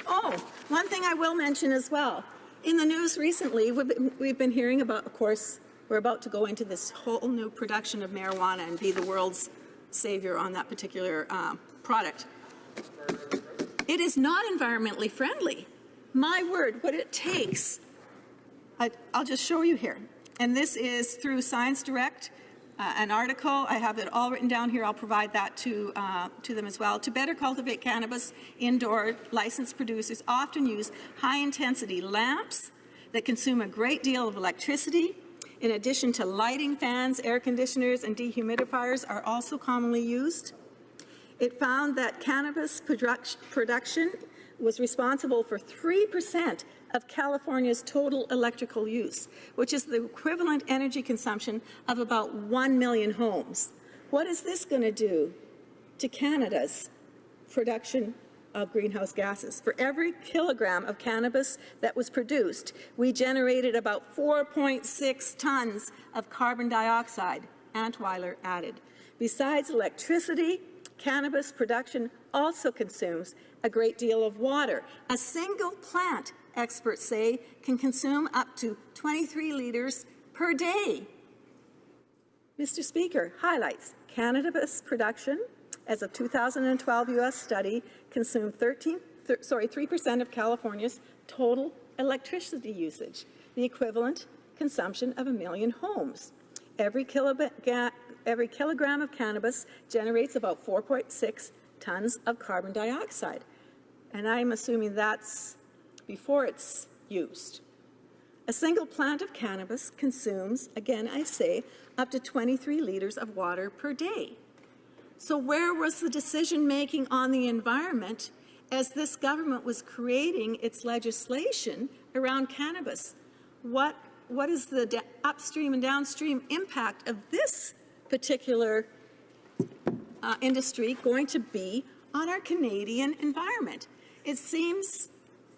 Oh, one thing I will mention as well. In the news recently, we've been hearing about, of course, we're about to go into this whole new production of marijuana and be the world's savior on that particular product. It is not environmentally friendly. My word, what it takes. I'll just show you here. And this is through Science Direct, an article. I have it all written down here. I'll provide that to them as well. To better cultivate cannabis indoor, licensed producers often use high-intensity lamps that consume a great deal of electricity. In addition to lighting, fans, air conditioners, and dehumidifiers are also commonly used. It found that cannabis production was responsible for 3% of California's total electrical use, which is the equivalent energy consumption of about 1 million homes. What is this going to do to Canada's production of greenhouse gases? For every kilogram of cannabis that was produced, we generated about 4.6 tons of carbon dioxide, Antweiler added. Besides electricity, cannabis production also consumes a great deal of water. A single plant, experts say, can consume up to 23 liters per day. Mr. Speaker, highlights cannabis production, as of 2012 U.S. study, consumed 3% of California's total electricity usage, the equivalent consumption of 1 million homes. Every kilogram of cannabis generates about 4.6 tons of carbon dioxide. And I'm assuming that's before it's used. A single plant of cannabis consumes, again I say, up to 23 liters of water per day. So where was the decision-making on the environment as this government was creating its legislation around cannabis? What is the upstream and downstream impact of this particular industry going to be on our Canadian environment? It seems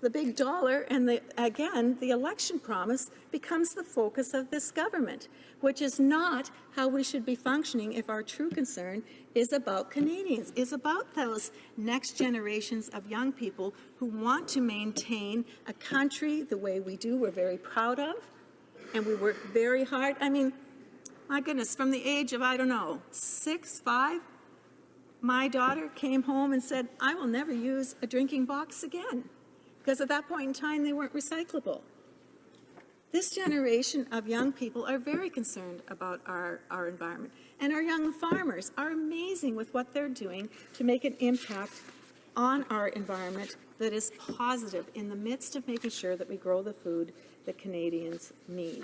the big dollar and, again, the election promise becomes the focus of this government, which is not how we should be functioning if our true concern is about Canadians, is about those next generations of young people who want to maintain a country the way we do, we're very proud of, and we work very hard. I mean, my goodness, from the age of, I don't know, 6, 5, my daughter came home and said, I will never use a drinking box again, because at that point in time they weren't recyclable. This generation of young people are very concerned about our environment, and our young farmers are amazing with what they're doing to make an impact on our environment that is positive in the midst of making sure that we grow the food that Canadians need.